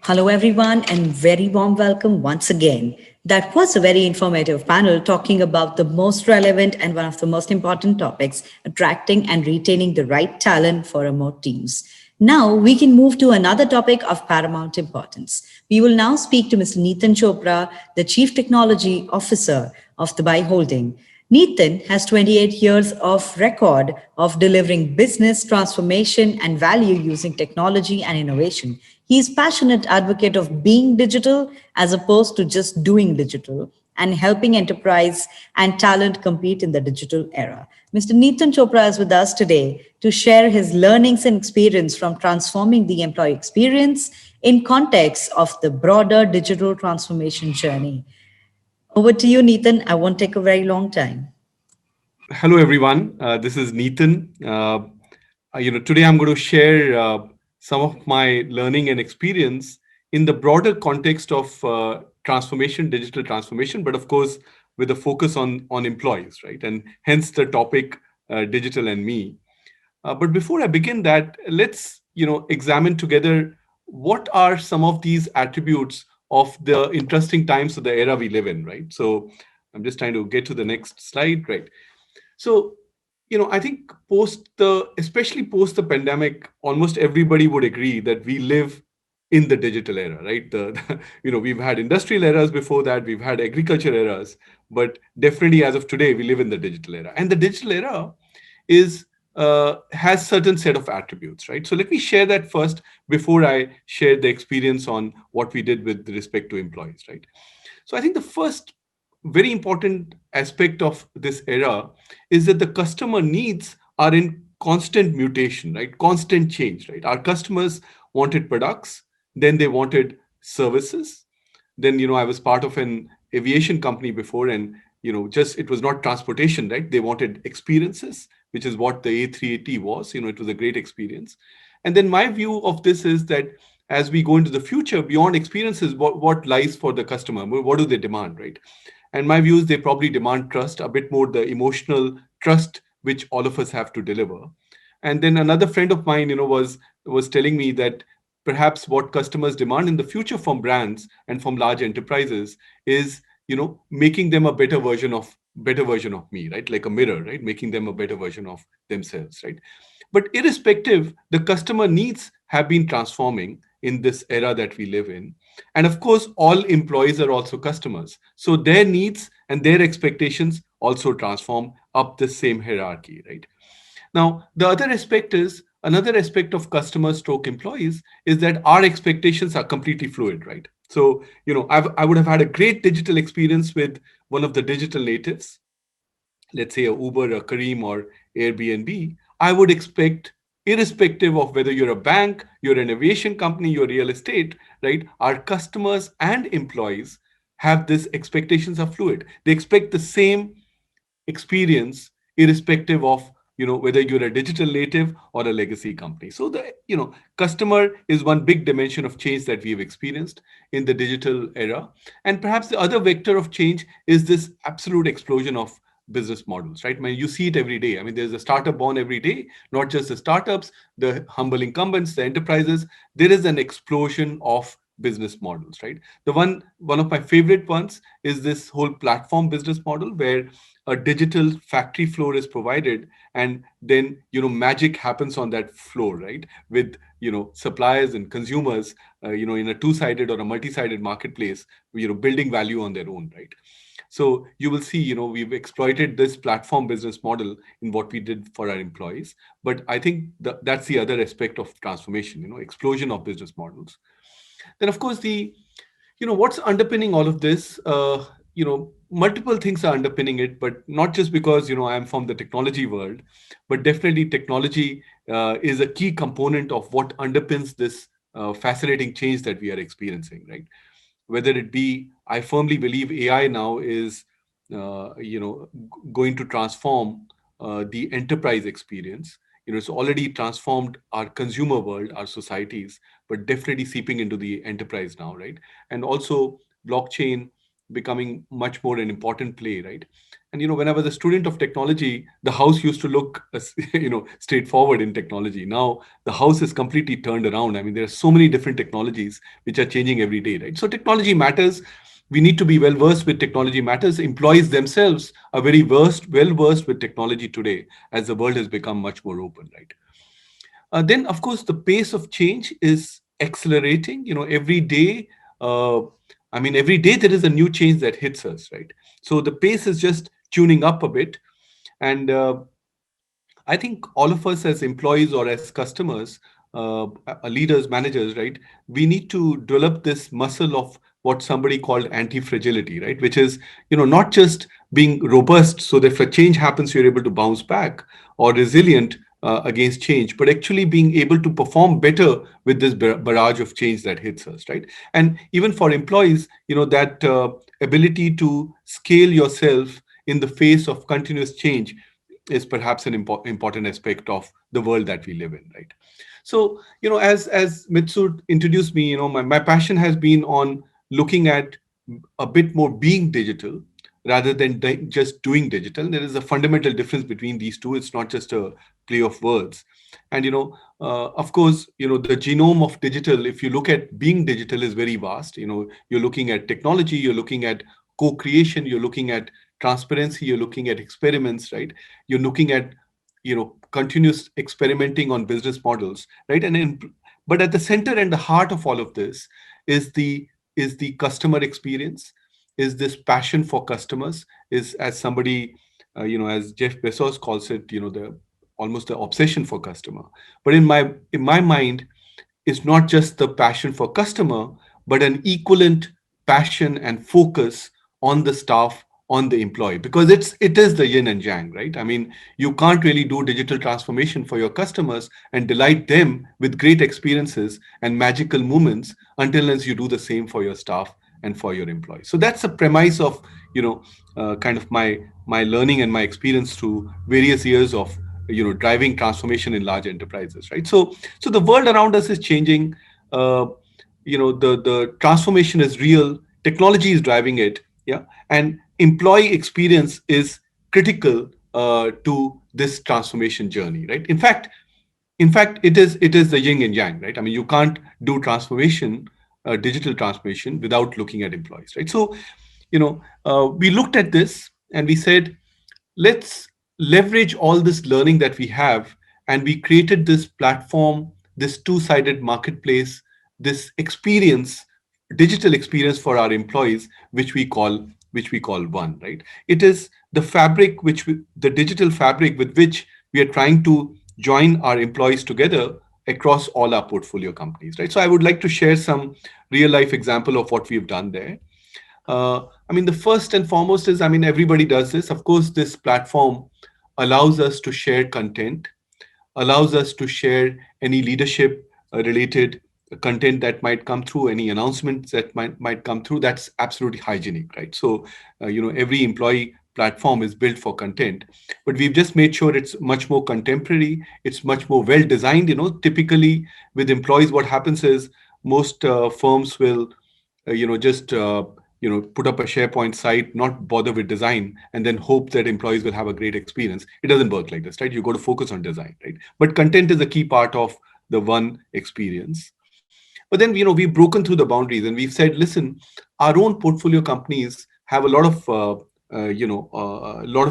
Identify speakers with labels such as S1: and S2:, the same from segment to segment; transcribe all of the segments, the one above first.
S1: Hello, everyone, and very warm welcome once again. That was a very informative panel talking about the most relevant and one of the most important topics attracting and retaining the right talent for remote teams. Now, we can move to another topic of paramount importance. We will now speak to Mr. Neetan Chopra, the Chief Technology Officer of the Buy Holding. Neetan has 28 years of record of delivering business transformation and value using technology and innovation. He is passionate advocate of being digital as opposed to just doing digital and helping enterprise and talent compete in the digital era. Mr. Neetan Chopra is with us today to share his learnings and experience from transforming the employee experience in context of the broader digital transformation journey. Over to you, Neetan. I won't take a very long time.
S2: Hello, everyone. This is Neetan. Today I'm going to share some of my learning and experience in the broader context of transformation, digital transformation, but of course with a focus on employees, right? And hence the topic, digital and me. But before I begin that, let's examine together what are some of these attributes of the interesting times of the era we live in, right? So I'm just trying to get to the next slide, right? So, I think especially post the pandemic, almost everybody would agree that we live in the digital era, right? We've had industrial eras before that, we've had agriculture eras, but definitely as of today, we live in the digital era. And the digital era is has certain set of attributes, right? So let me share that first before I share the experience on what we did with respect to employees, right? So I think the first very important aspect of this era is that the customer needs are in constant mutation, right? Constant change, right? Our customers wanted products, then they wanted services. Then, I was part of an aviation company before, and just it was not transportation, right? They wanted experiences, which is what the A380 was. It was a great experience. And then my view of this is that as we go into the future, beyond experiences, what lies for the customer? What do they demand, right? And my view is they probably demand trust, a bit more the emotional trust which all of us have to deliver. And then another friend of mine, was telling me that perhaps what customers demand in the future from brands and from large enterprises is, making them a better version of me, right? Like a mirror, right? Making them a better version of themselves, right? But irrespective, the customer needs have been transforming in this era that we live in. And of course, all employees are also customers. So their needs and their expectations also transform up the same hierarchy, right? Now, the other aspect is another aspect of customers stroke employees is that our expectations are completely fluid, right? So, I would have had a great digital experience with one of the digital natives, let's say a Uber, a Careem, or Airbnb. I would expect, irrespective of whether you're a bank, you're an aviation company, you're real estate, right? Our customers and employees have this expectations are fluid. They expect the same experience irrespective of whether you're a digital native or a legacy company. So the customer is one big dimension of change that we've experienced in the digital era. And perhaps the other vector of change is this absolute explosion of business models, right? I mean, you see it every day. I mean, there's a startup born every day, not just the startups, the humble incumbents, the enterprises. There is an explosion of business models, right? The one of my favorite ones is this whole platform business model where a digital factory floor is provided, and then magic happens on that floor, right? With suppliers and consumers, in a two-sided or a multi-sided marketplace, building value on their own, right? So you will see, we've exploited this platform business model in what we did for our employees. But I think that's the other aspect of transformation, explosion of business models. Then, of course, what's underpinning all of this, multiple things are underpinning it, but not just because I'm from the technology world, but definitely technology is a key component of what underpins this fascinating change that we are experiencing, right? Whether it be, I firmly believe AI now is going to transform the enterprise experience. It's already transformed our consumer world, our societies, but definitely seeping into the enterprise now, right? And also blockchain becoming much more an important play, right? And when I was a student of technology, the house used to look straightforward in technology. Now the house is completely turned around. I mean, there are so many different technologies which are changing every day, right? So technology matters. We need to be well versed with technology matters. Employees themselves are very well versed with technology today, as the world has become much more open, right? Then, of course, the pace of change is accelerating. Every day, uh, every day there is a new change that hits us, right? So the pace is just tuning up a bit. And I think all of us as employees or as customers, leaders, managers, right, we need to develop this muscle of what somebody called anti-fragility, right, which is, not just being robust so that if a change happens, you're able to bounce back, or resilient against change, but actually being able to perform better with this barrage of change that hits us, right? And even for employees, that ability to scale yourself in the face of continuous change is perhaps an important aspect of the world that we live in, right? So as Mitsu introduced me, my passion has been on looking at a bit more being digital rather than just doing digital. There is a fundamental difference between these two. It's not just a play of words. And of course, the genome of digital, if you look at being digital, is very vast. You're looking at technology, you're looking at co-creation, you're looking at transparency, you're looking at experiments, right? You're looking at continuous experimenting on business models, right? But at the center and the heart of all of this is the customer experience, is this passion for customers, is, as somebody as Jeff Bezos calls it, the almost the obsession for customer. But in my mind, it's not just the passion for customer, but an equivalent passion and focus on the staff, on the employee, because it is the yin and yang, right? I mean, you can't really do digital transformation for your customers and delight them with great experiences and magical moments until as you do the same for your staff and for your employees. So that's the premise of kind of my learning and my experience through various years of driving transformation in large enterprises, right? So the world around us is changing. uh, the transformation is real, technology is driving it, yeah, and employee experience is critical to this transformation journey, right? In fact, it is the yin and yang, right? I mean, you can't do transformation, digital transformation, without looking at employees, right? So we looked at this and we said, let's leverage all this learning that we have, and we created this platform, this two-sided marketplace, this experience, digital experience for our employees, which we call One, right? It is the fabric, the digital fabric with which we are trying to join our employees together across all our portfolio companies, right? So I would like to share some real life example of what we've done there. The first and foremost is, everybody does this. Of course, this platform allows us to share content, allows us to share any leadership related content that might come through, any announcements that might come through. That's absolutely hygienic, right? So every employee platform is built for content, but we've just made sure it's much more contemporary, it's much more well designed. Typically with employees, what happens is most firms will just put up a SharePoint site, not bother with design, and then hope that employees will have a great experience. It doesn't work like this, right? You got to focus on design, right? But content is a key part of the One experience. But then we've broken through the boundaries and we've said, listen, our own portfolio companies have a lot of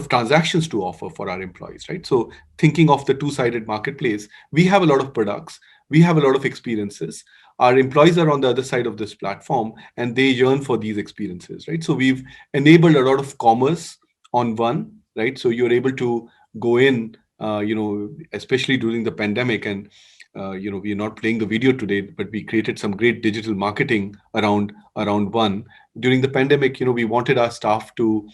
S2: transactions to offer for our employees, right? So thinking of the two-sided marketplace, we have a lot of products, we have a lot of experiences. Our employees are on the other side of this platform and they yearn for these experiences, right? So we've enabled a lot of commerce on One, right? So you're able to go in, especially during the pandemic, and we're not playing the video today, but we created some great digital marketing around One. During the pandemic, we wanted our staff to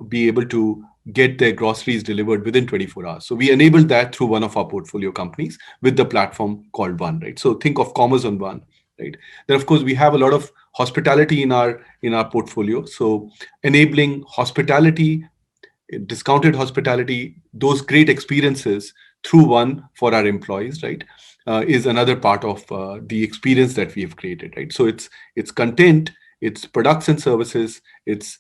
S2: be able to get their groceries delivered within 24 hours. So we enabled that through one of our portfolio companies with the platform called One, right? So think of commerce on One, right? Then of course we have a lot of hospitality in our portfolio. So enabling hospitality, discounted hospitality, those great experiences through One for our employees, right, is another part of the experience that we have created, right? So it's content, it's products and services, it's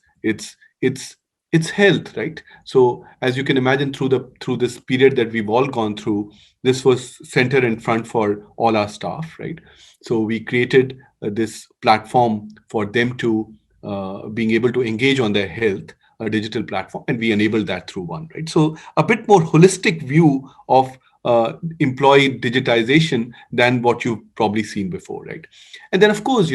S2: health, right? So as you can imagine, through this period that we've all gone through, this was center and front for all our staff, right? So we created this platform for them to being able to engage on their health, a digital platform, and we enabled that through one, right? So a bit more holistic view of employee digitization than what you've probably seen before, right? And then, of course,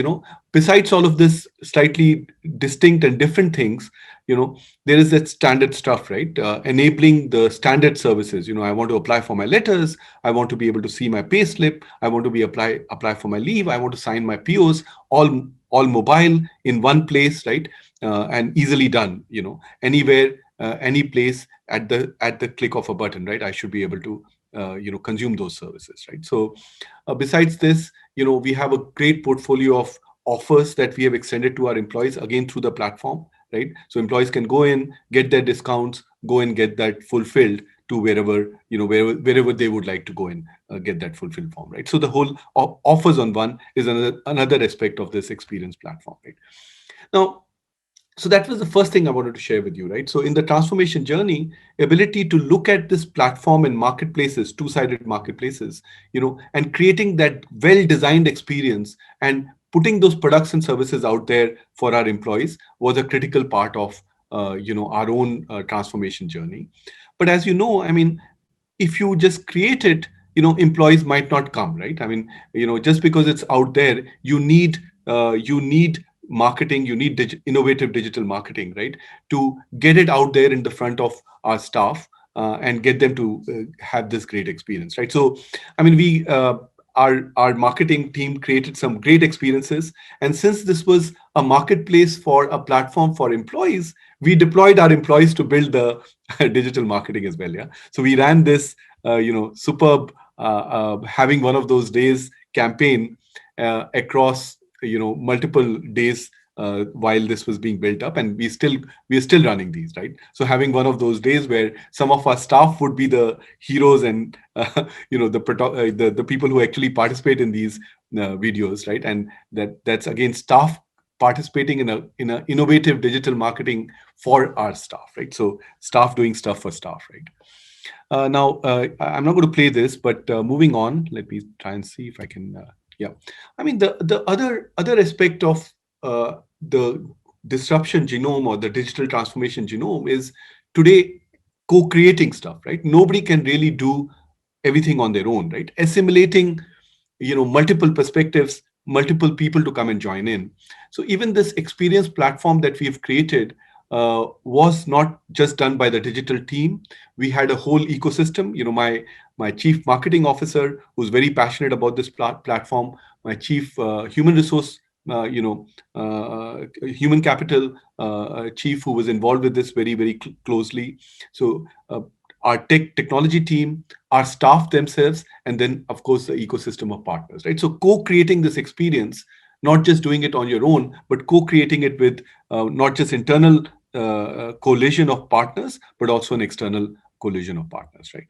S2: besides all of this slightly distinct and different things, there is that standard stuff, right? Enabling the standard services. I want to apply for my letters. I want to be able to see my pay slip. I want to be apply for my leave. I want to sign my POs, all mobile in one place, right? And easily done, anywhere, any place at the click of a button, right? I should be able to consume those services, right? So besides this, we have a great portfolio of offers that we have extended to our employees, again through the platform, right? So employees can go in, get their discounts, go and get that fulfilled to wherever they would like to go and get that fulfilled form, right? So the whole offers on one is another aspect of this experience platform, right? Now, so that was the first thing I wanted to share with you, right? So in the transformation journey, ability to look at this platform and marketplaces, two-sided marketplaces, and creating that well-designed experience and putting those products and services out there for our employees was a critical part of our own transformation journey. But as you know, I mean, if you just create it, employees might not come, right? I mean, just because it's out there, you need marketing, you need innovative digital marketing, right, to get it out there in the front of our staff and get them to have this great experience, right? So I mean, we our marketing team created some great experiences, and since this was a marketplace for a platform for employees, we deployed our employees to build the digital marketing as well. Yeah, so we ran this superb having one of those days campaign across multiple days while this was being built up, and we are still running these, right? So having one of those days where some of our staff would be the heroes and the people who actually participate in these videos, right? And that's again staff participating in a innovative digital marketing for our staff, right? So staff doing stuff for staff, right? Now, I'm not going to play this, but moving on, let me try and see if I can. Yeah, I mean, the other aspect of the disruption genome or the digital transformation genome is today co-creating stuff, right? Nobody can really do everything on their own, right? Assimilating, multiple perspectives, multiple people to come and join in. So even this experience platform that we've created was not just done by the digital team. We had a whole ecosystem. My chief marketing officer, who's very passionate about this platform, my chief human resource, human capital chief, who was involved with this very, very closely. So our technology team, our staff themselves, and then of course the ecosystem of partners, right? So co-creating this experience, not just doing it on your own, but co-creating it with not just internal coalition of partners, but also an external coalition of partners, right?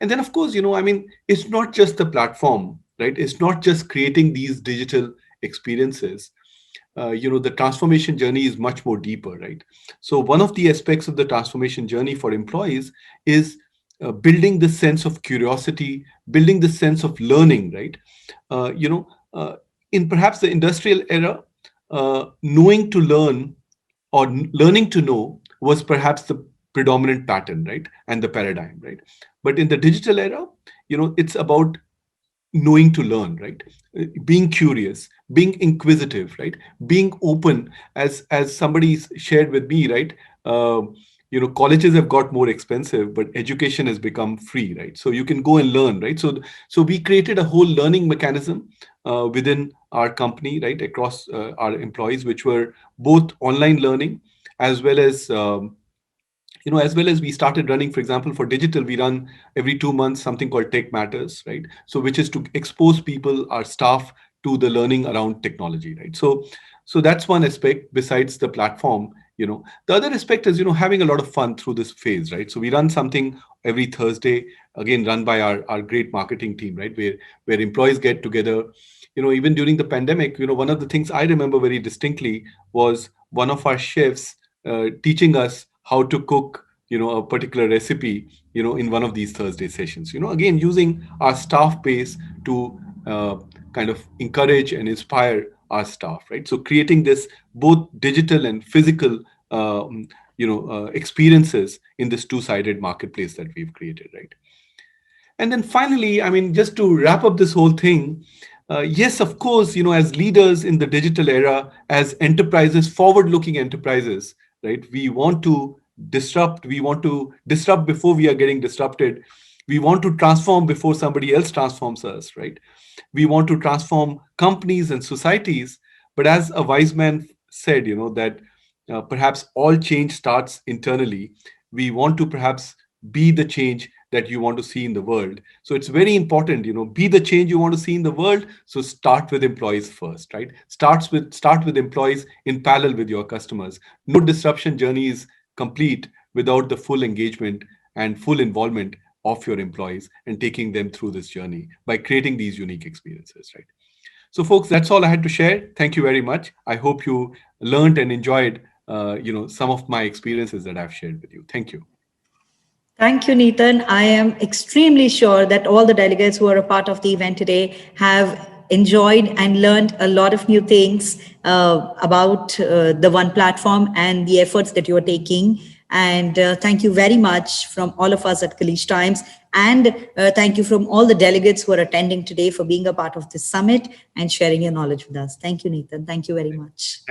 S2: And then, of course, I mean, it's not just the platform, right? It's not just creating these digital experiences. The transformation journey is much more deeper, right? So one of the aspects of the transformation journey for employees is building this sense of curiosity, building this sense of learning, right? In perhaps the industrial era, knowing to learn or learning to know was perhaps the predominant pattern, right? And the paradigm, right? But in the digital era, it's about knowing to learn, right? Being curious, being inquisitive, right? Being open, as somebody shared with me, right? Colleges have got more expensive, but education has become free, right? So you can go and learn, right? So we created a whole learning mechanism within our company, right, across our employees, which were both online learning as well as as well as we started running, for example, for digital, we run every 2 months something called Tech Matters, right? So which is to expose people, our staff, to the learning around technology, right? So that's one aspect besides the platform. The other aspect is, having a lot of fun through this phase, right? So we run something every Thursday, again, run by our great marketing team, right? Where employees get together. Even during the pandemic, one of the things I remember very distinctly was one of our chefs teaching us how to cook, a particular recipe, in one of these Thursday sessions. Again, using our staff base to kind of encourage and inspire our staff, right? So creating this both digital and physical, experiences in this two-sided marketplace that we've created, right? And then finally, I mean, just to wrap up this whole thing, yes, of course, as leaders in the digital era, as enterprises, forward-looking enterprises, right? We want to disrupt before we are getting disrupted. We want to transform before somebody else transforms us, right? We want to transform companies and societies. But as a wise man said, that perhaps all change starts internally. We want to perhaps be the change that you want to see in the world. So it's very important, be the change you want to see in the world. So start with employees first, right? Start with employees in parallel with your customers. No disruption journey is complete without the full engagement and full involvement of your employees and taking them through this journey by creating these unique experiences, right? So, folks, that's all I had to share. Thank you very much. I hope you learned and enjoyed, some of my experiences that I've shared with you. Thank you.
S1: Thank you, Nathan. I am extremely sure that all the delegates who are a part of the event today have enjoyed and learned a lot of new things about the One Platform and the efforts that you are taking. And thank you very much from all of us at Kalish Times. And thank you from all the delegates who are attending today for being a part of this summit and sharing your knowledge with us. Thank you, Nathan. Thank you very much.